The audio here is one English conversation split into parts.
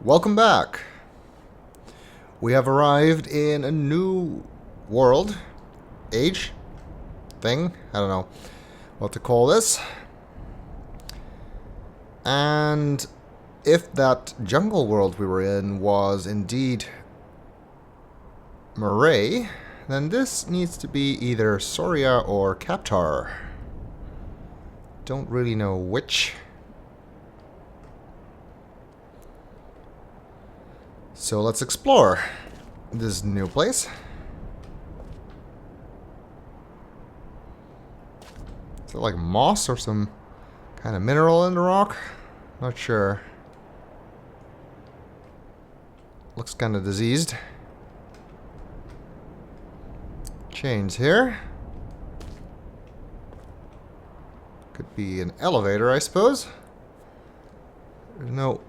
Welcome back. We have arrived in a new world, age, thing, I don't know what to call this. And if that jungle world we were in was indeed Murray, then this needs to be either Soria or Kaptar. Don't really know which. So let's explore this new place. Is it like moss or some kind of mineral in the rock? Not sure. Looks kind of diseased. Chains here. Could be an elevator, I suppose. There's no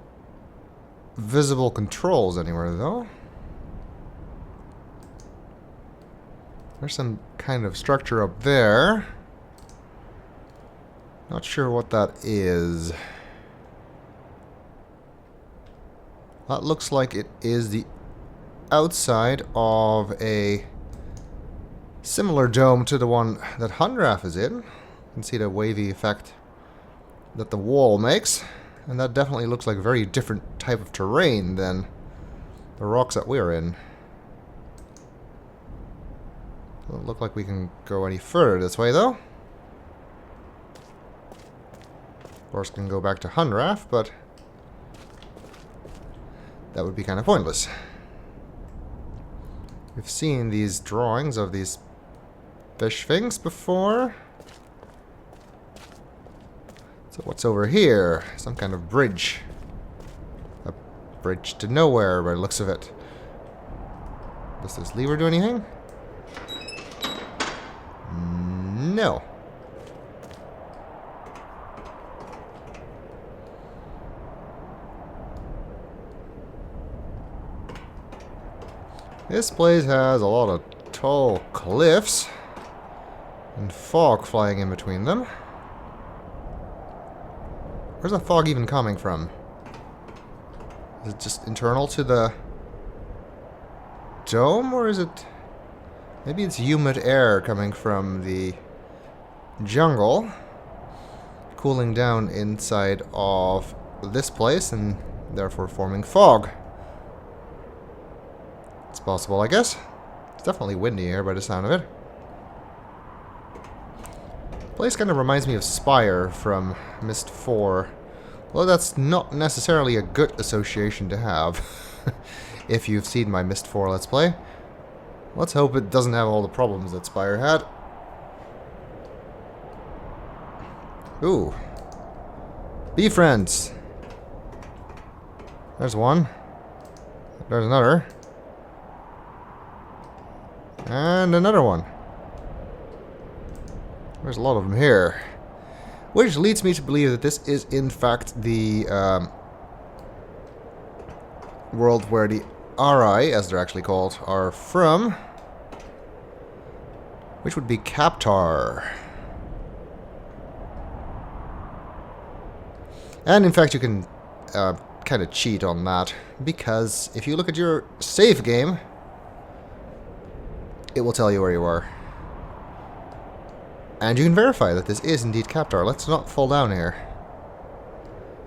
visible controls anywhere, though. There's some kind of structure up there. Not sure what that is. That looks like it is the outside of a similar dome to the one that Hunrath is in. You can see the wavy effect that the wall makes. And that definitely looks like a very different type of terrain than the rocks that we're in. Doesn't look like we can go any further this way, though. Of course, can go back to Hunrath, but that would be kind of pointless. We've seen these drawings of these fish things before. So what's over here? Some kind of bridge. A bridge to nowhere by the looks of it. Does this lever do anything? No. This place has a lot of tall cliffs and fog flying in between them. Where's the fog even coming from? Is it just internal to the dome, or is it... Maybe it's humid air coming from the jungle, cooling down inside of this place and therefore forming fog. It's possible, I guess. It's definitely windy here by the sound of it. Place kind of reminds me of Spire from Myst 4. Well, that's not necessarily a good association to have if you've seen my Myst 4 Let's Play. Let's hope it doesn't have all the problems that Spire had. Ooh. Be friends. There's one. There's another. And another one. There's a lot of them here. Which leads me to believe that this is in fact the world where the Ari, as they're actually called, are from. Which would be Captar. And in fact you can kind of cheat on that. Because if you look at your save game, it will tell you where you are. And you can verify that this is indeed Captar. Let's not fall down here.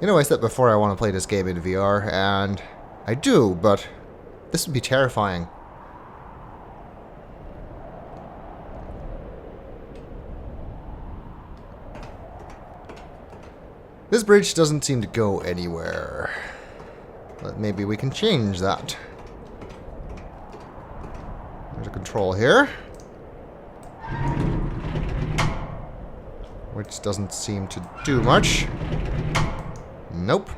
You know, I said before I want to play this game in VR, and I do, but this would be terrifying. This bridge doesn't seem to go anywhere. But maybe we can change that. There's a control here. Which doesn't seem to do much. Nope.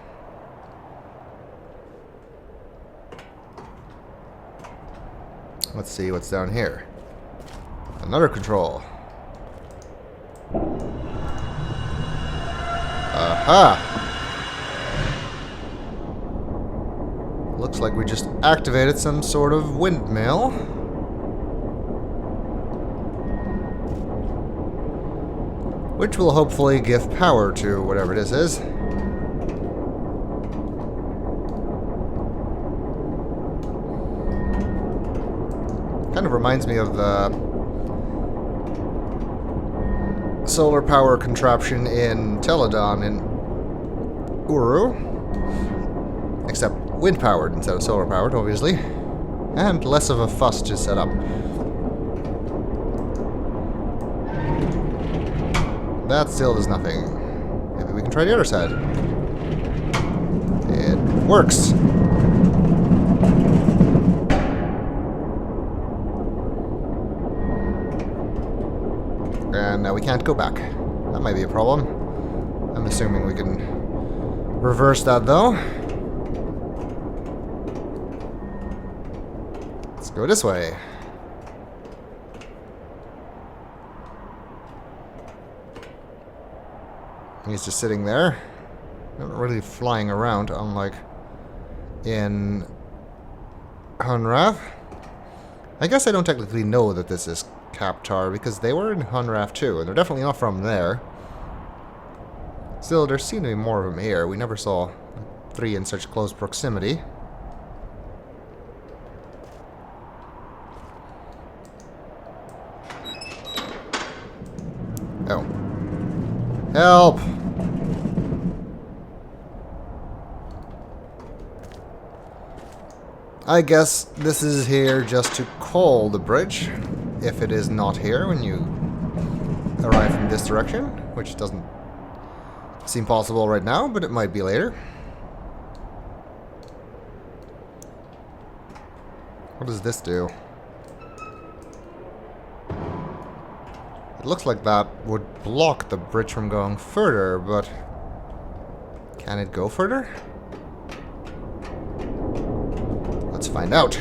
Let's see what's down here. Another control. Aha! Looks like we just activated some sort of windmill. Which will hopefully give power to whatever this is. Kind of reminds me of the solar power contraption in Teledon in Uru. Except wind-powered instead of solar-powered, obviously. And less of a fuss to set up. That still does nothing. Maybe we can try the other side. It works! And now we can't go back. That might be a problem. I'm assuming we can reverse that, though. Let's go this way. He's just sitting there. Not really flying around, unlike in Hunrath. I guess I don't technically know that this is Kaptar, because they were in Hunrath too, and they're definitely not from there. Still, there seem to be more of them here. We never saw 3 in such close proximity. Oh. Help! I guess this is here just to call the bridge, if it is not here when you arrive from this direction, which doesn't seem possible right now, but it might be later. What does this do? It looks like that would block the bridge from going further, but can it go further? Let's find out.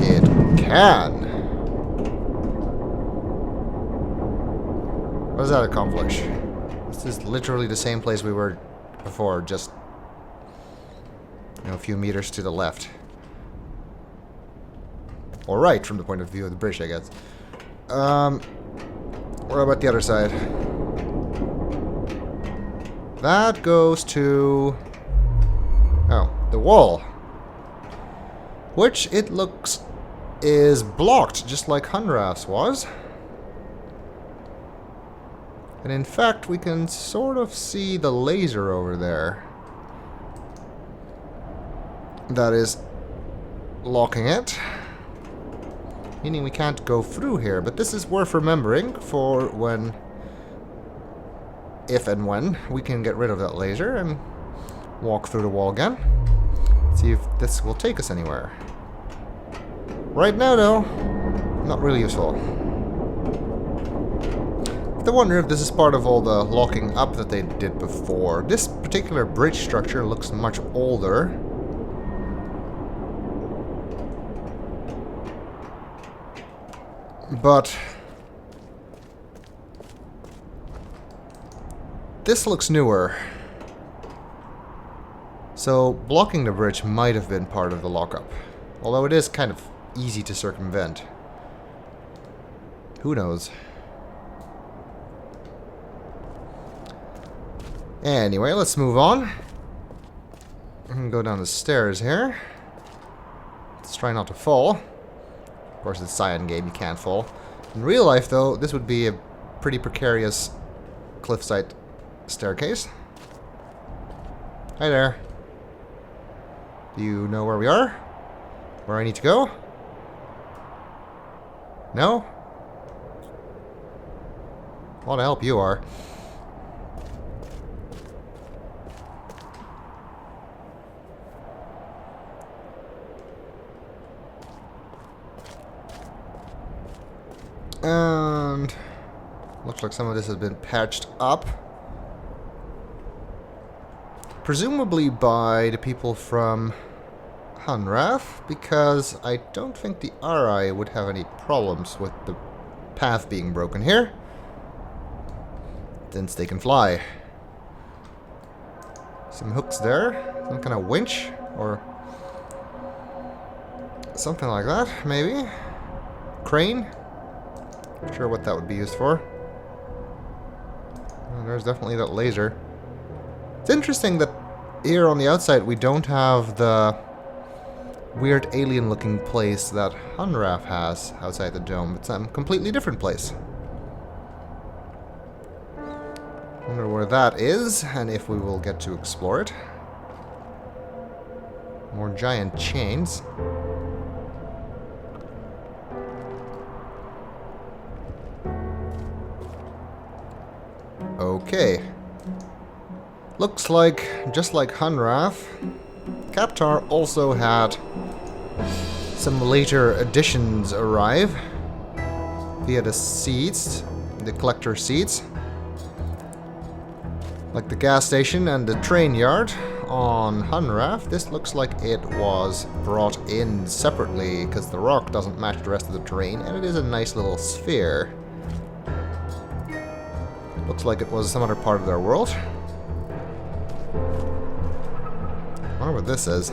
It can. What does that accomplish? This is literally the same place we were before, just a few meters to the left. Or right, from the point of view of the bridge, I guess. What about the other side? That goes to... oh, the wall. Which, it looks, is blocked, just like Hunrath's was. And in fact, we can sort of see the laser over there. That is locking it. Meaning we can't go through here, but this is worth remembering for when, if and when, we can get rid of that laser and walk through the wall again. See if this will take us anywhere. Right now, though, not really useful. I wonder if this is part of all the locking up that they did before. This particular bridge structure looks much older. But this looks newer. So blocking the bridge might have been part of the lockup. Although it is kind of easy to circumvent. Who knows? Anyway, let's move on. I'm gonna go down the stairs here. Let's try not to fall. Of course, it's a Cyan game, you can't fall. In real life, though, this would be a pretty precarious cliffside staircase. Hi there. Do you know where we are? Where I need to go? No? What the help you are. And looks like some of this has been patched up. Presumably by the people from Hunrath, because I don't think the RI would have any problems with the path being broken here, since they can fly. Some hooks there, some kind of winch, or something like that, maybe. Crane? Not sure what that would be used for. Oh, there's definitely that laser. It's interesting that here on the outside we don't have the weird alien-looking place that Hunrath has outside the dome. It's a completely different place. Wonder where that is, and if we will get to explore it. More giant chains. Okay. Looks like, just like Hunrath, Captar also had some later additions arrive via the seats, the collector seats. Like the gas station and the train yard on Hunrath, this looks like it was brought in separately because the rock doesn't match the rest of the terrain, and it is a nice little sphere. Looks like it was some other part of their world. I wonder what this is.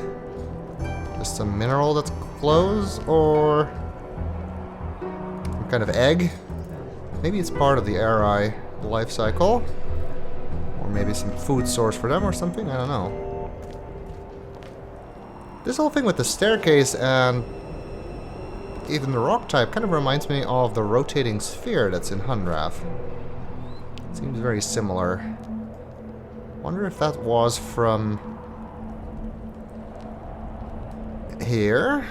Just some mineral that's closed, or some kind of egg? Maybe it's part of the Eri life cycle. Or maybe some food source for them or something, I don't know. This whole thing with the staircase and even the rock type kind of reminds me of the rotating sphere that's in Hunrath. Seems very similar. Wonder if that was from here.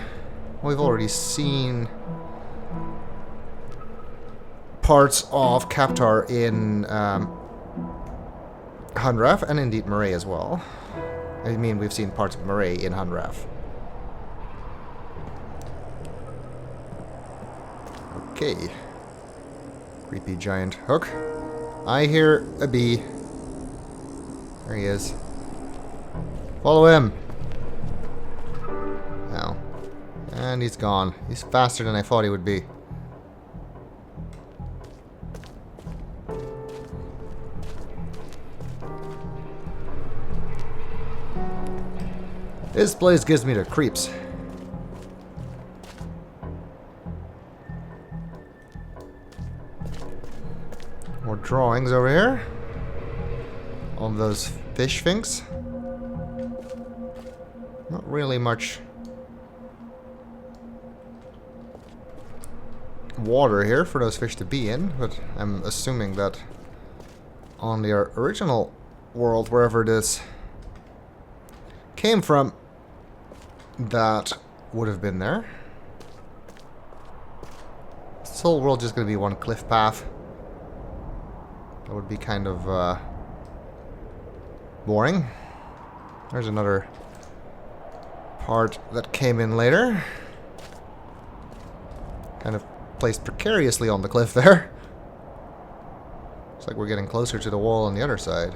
We've already seen parts of Captar in Hunrath, and indeed Murray as well. I mean, we've seen parts of Murray in Hunrath. Okay. Creepy giant hook. I hear a bee. There he is. Follow him. Now. And he's gone. He's faster than I thought he would be. This place gives me the creeps. More drawings over here. Of those fish things. Not really much water here for those fish to be in, but I'm assuming that on the original world, wherever this came from, that would have been there. This whole world just going to be one cliff path. That would be kind of boring. There's another part that came in later. Kind of placed precariously on the cliff there. Looks like we're getting closer to the wall on the other side.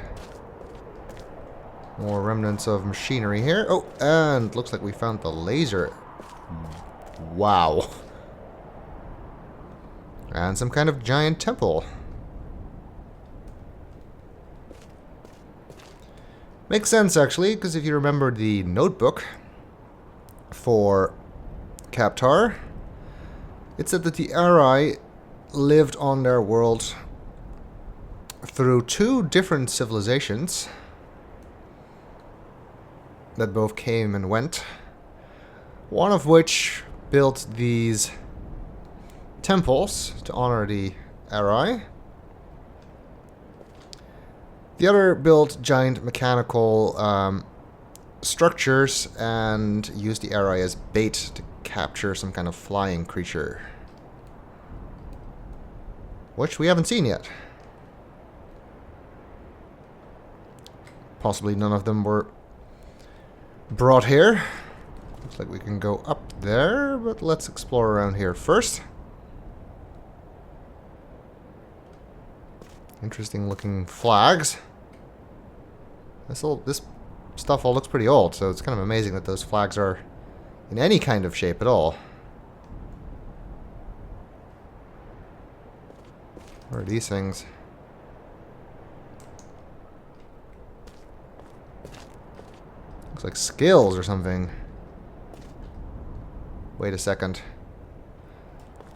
More remnants of machinery here. Oh, and looks like we found the laser. Wow. And some kind of giant temple. Makes sense, actually, because if you remember the notebook for Captar, it said that the Eri lived on their world through two different civilizations that both came and went. One of which built these temples to honor the Eri. The other built giant mechanical structures and used the Eri as bait to capture some kind of flying creature. Which we haven't seen yet. Possibly none of them were brought here. Looks like we can go up there, but let's explore around here first. Interesting looking flags. This stuff all looks pretty old, so it's kind of amazing that those flags are in any kind of shape at all. What are these things? Looks like scales or something. Wait a second.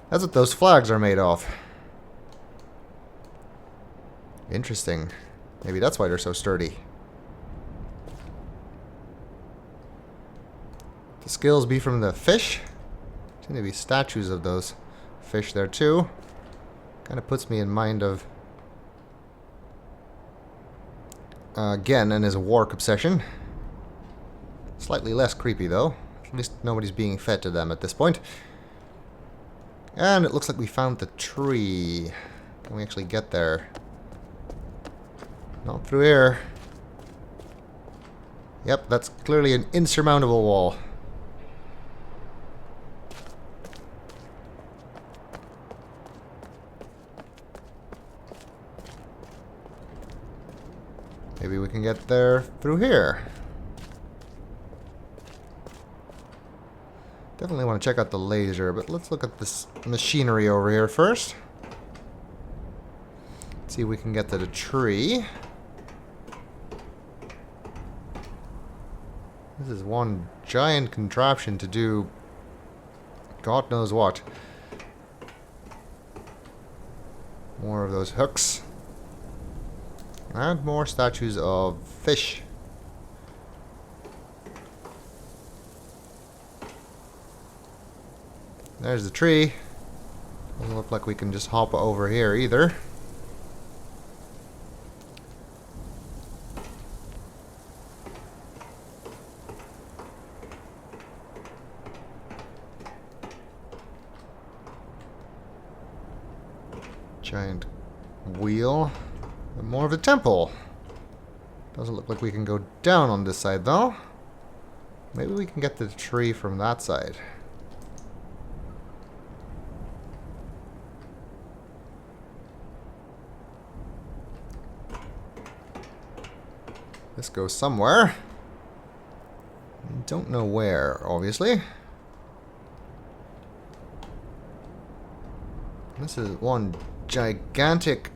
That's what those flags are made of. Interesting. Maybe that's why they're so sturdy. the skills be from the fish? Seem to be statues of those fish there too. Kind of puts me in mind of Gen and his warp obsession. Slightly less creepy though. At least nobody's being fed to them at this point. And it looks like we found the tree. Can we actually get there? Not through here. Yep, that's clearly an insurmountable wall. Maybe we can get there through here. Definitely want to check out the laser, but let's look at this machinery over here first. See if we can get to the tree. This is one giant contraption to do God knows what. More of those hooks. And more statues of fish. There's the tree. Doesn't look like we can just hop over here either. Giant wheel. And more of a temple. Doesn't look like we can go down on this side though. Maybe we can get to the tree from that side. This goes somewhere. Don't know where, obviously. This is one gigantic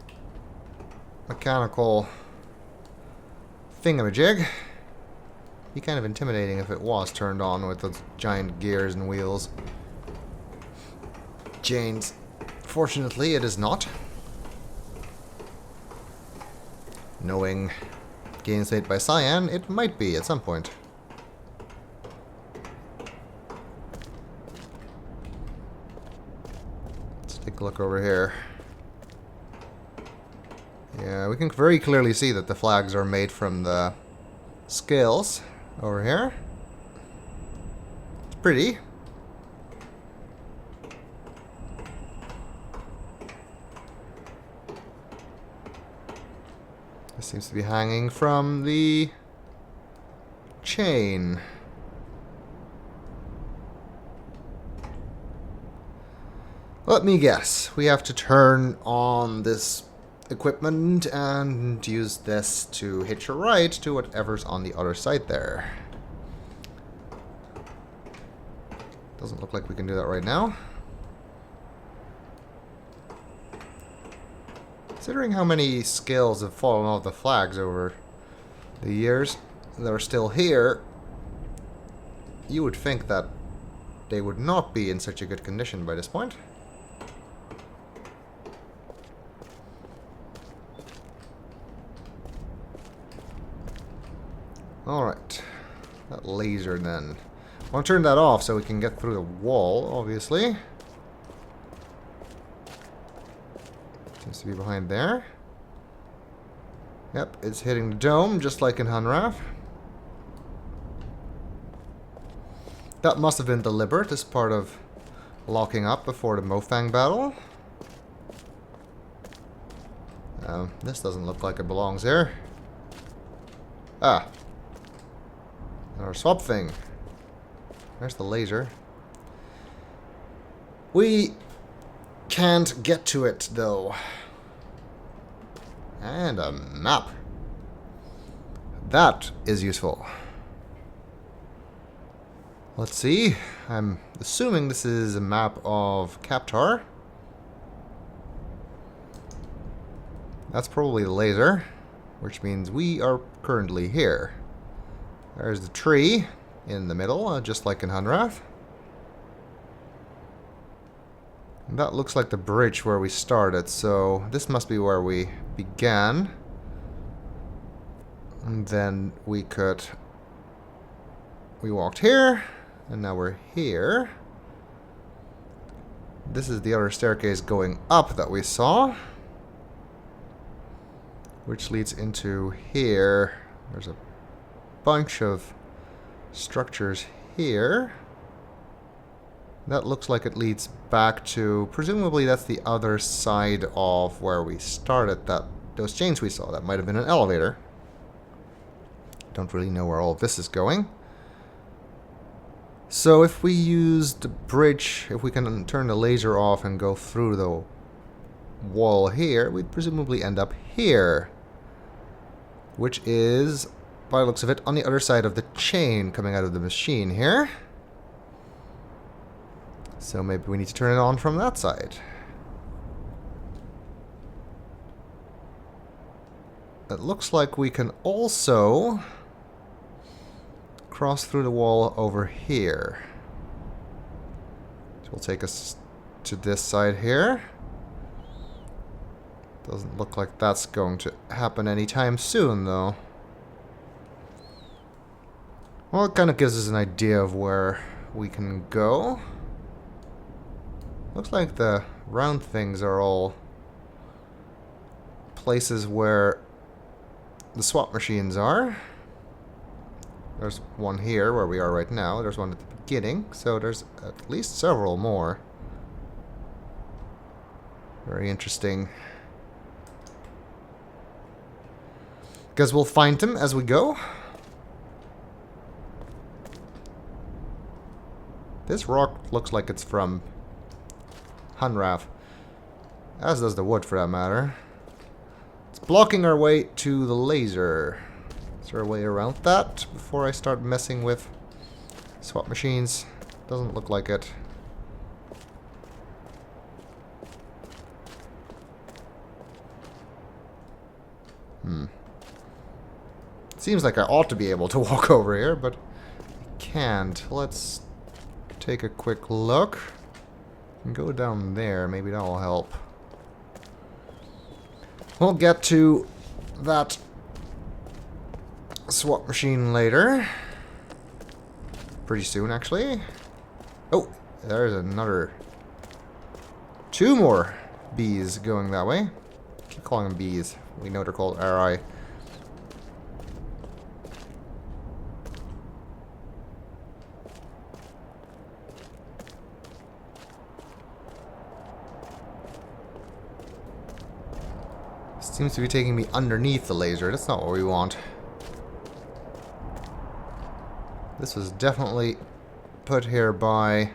mechanical thingamajig. Be kind of intimidating if it was turned on with those giant gears and wheels. Chains. Fortunately, it is not. Knowing games made by Cyan, it might be at some point. Let's take a look over here. Yeah, we can very clearly see that the flags are made from the scales over here. It's pretty. This seems to be hanging from the chain. Let me guess. We have to turn on this equipment and use this to hitch a ride to whatever's on the other side there. Doesn't look like we can do that right now. Considering how many scales have fallen off the flags over the years that are still here, you would think that they would not be in such a good condition by this point. Alright, that laser then. I want to turn that off so we can get through the wall, obviously. Seems to be behind there. Yep, it's hitting the dome, just like in Hunrath. That must have been deliberate as part of locking up before the Mofang battle. This doesn't look like it belongs here. Ah. Our swap thing. There's the laser. We can't get to it though. And a map. That is useful. Let's see. I'm assuming this is a map of Captar. That's probably the laser, which means we are currently here. There's the tree in the middle, just like in Hunrath. And that looks like the bridge where we started, so this must be where we began. And then we walked here, And now we're here. This is the other staircase going up that we saw, which leads into here. There's a bunch of structures here. That looks like it leads back to, presumably that's the other side of where we started, those chains we saw. That might have been an elevator. Don't really know where all of this is going. So if we use the bridge, if we can turn the laser off and go through the wall here, we'd presumably end up here. Which is, by the looks of it, on the other side of the chain coming out of the machine here. So maybe we need to turn it on from that side. It looks like we can also cross through the wall over here. Which will take us to this side here. Doesn't look like that's going to happen anytime soon, though. Well, it kind of gives us an idea of where we can go. Looks like the round things are all places where the swap machines are. There's one here where we are right now. There's one at the beginning, so there's at least several more. Very interesting. Guess we'll find them as we go. This rock looks like it's from Hunrath, as does the wood for that matter. It's blocking our way to the laser. Is there a way around that before I start messing with swap machines? Doesn't look like it. Seems like I ought to be able to walk over here, but I can't. Let's take a quick look. And go down there, maybe that'll help. We'll get to that swap machine later. Pretty soon, actually. Oh, there's another. 2 more bees going that way. Keep calling them bees. We know they're called RI. Seems to be taking me underneath the laser. That's not what we want. This was definitely put here by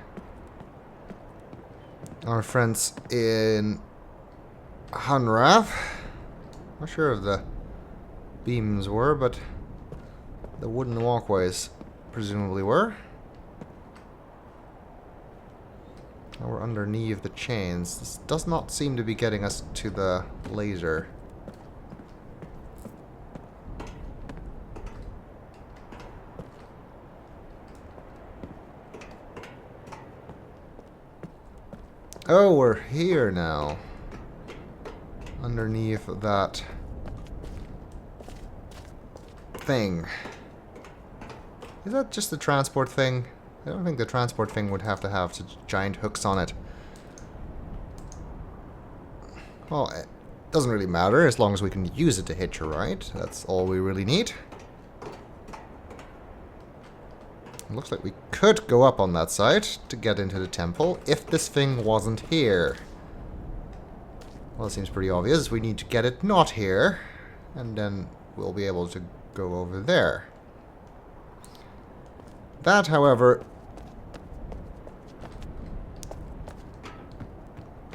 our friends in Hunrath. Not sure if the beams were, but the wooden walkways presumably were. Now we're underneath the chains. This does not seem to be getting us to the laser. Oh, we're here now. Underneath that thing. Is that just the transport thing? I don't think the transport thing would have to have such giant hooks on it. Well, it doesn't really matter as long as we can use it to hitch a ride. That's all we really need. It looks like we could go up on that side to get into the temple if this thing wasn't here. Well, it seems pretty obvious. We need to get it not here, and then we'll be able to go over there. That, however,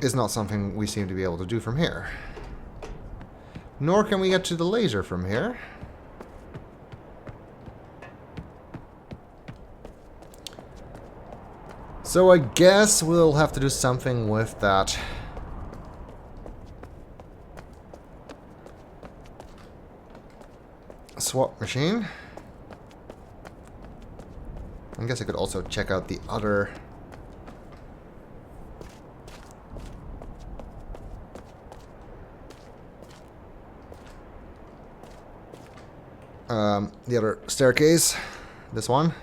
is not something we seem to be able to do from here. Nor can we get to the laser from here. So I guess we'll have to do something with that swap machine. I guess I could also check out the other staircase. This one.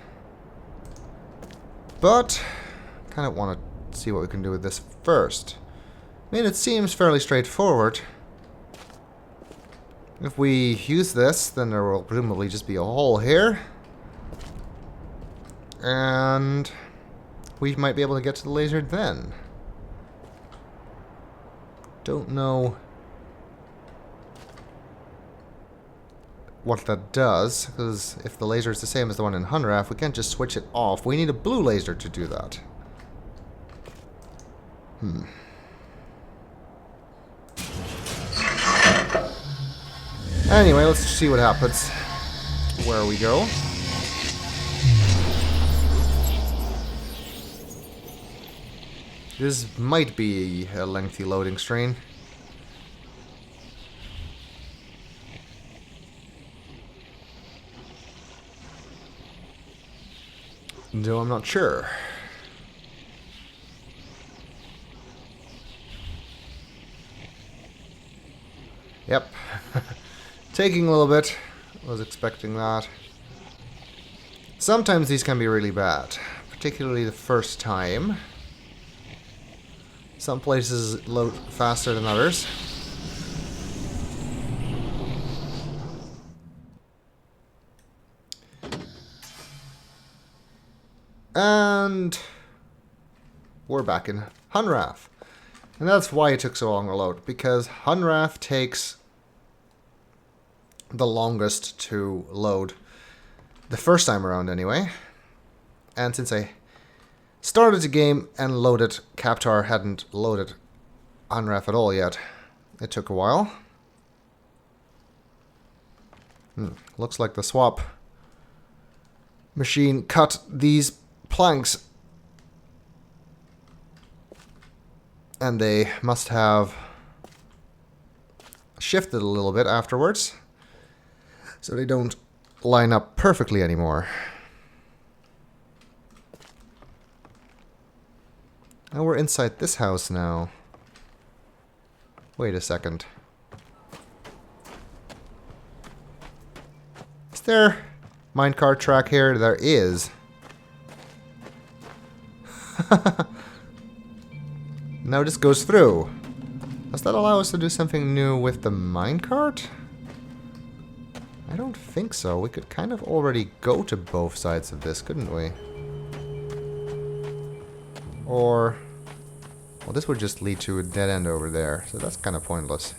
But kind of want to see what we can do with this first. I mean, it seems fairly straightforward. If we use this, then there will presumably just be a hole here. And we might be able to get to the laser then. Don't know what that does, because if the laser is the same as the one in Hunrath, we can't just switch it off. We need a blue laser to do that. Anyway, let's see what happens. Where we go. This might be a lengthy loading screen. Though I'm not sure. Yep. Taking a little bit. Was expecting that. Sometimes these can be really bad. Particularly the first time. Some places load faster than others. And we're back in Hunrath. And that's why it took so long to load, because Hunrath takes the longest to load. The first time around anyway. And since I started the game and loaded, Captar hadn't loaded Hunrath at all yet. It took a while. Looks like the swap machine cut these planks. And they must have shifted a little bit afterwards, so they don't line up perfectly anymore. Now we're inside this house now. Wait a second. Is there minecart track here? There is. Now this goes through. Does that allow us to do something new with the minecart? I don't think so. We could kind of already go to both sides of this, couldn't we? Or... well, this would just lead to a dead end over there, so that's kind of pointless.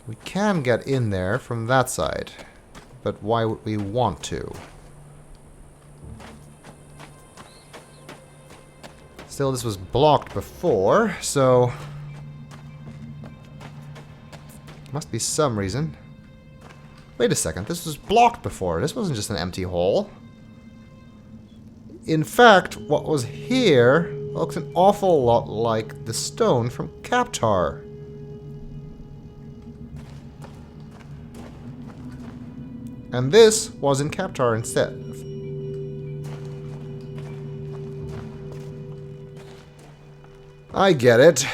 We can get in there from that side, but why would we want to? Still, this was blocked before, so... must be some reason. Wait a second, this was blocked before. This wasn't just an empty hole. In fact, what was here looks an awful lot like the stone from Captar. And this was in Captar instead. I get it.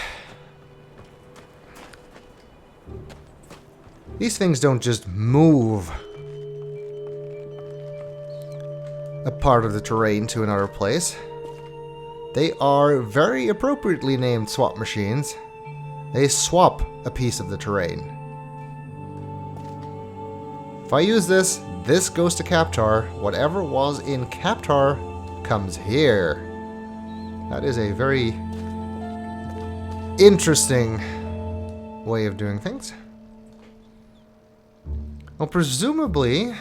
These things don't just move a part of the terrain to another place. They are very appropriately named swap machines. They swap a piece of the terrain. If I use this, this goes to Captar. Whatever was in Captar comes here. That is a very interesting way of doing things. Well, presumably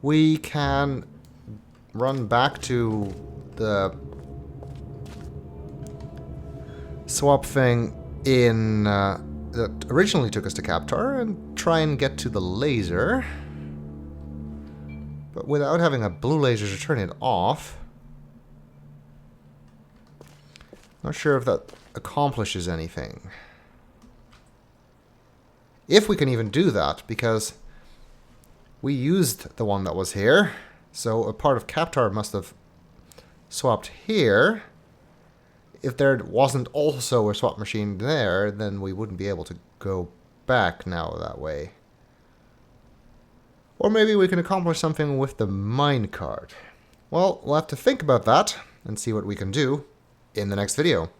we can run back to the swap thing in that originally took us to Kaptar and try and get to the laser, but without having a blue laser to turn it off. Not sure if that accomplishes anything. If we can even do that, because we used the one that was here, so a part of Captar must have swapped here. If there wasn't also a swap machine there, then we wouldn't be able to go back now that way. Or maybe we can accomplish something with the minecart. Well, we'll have to think about that and see what we can do in the next video.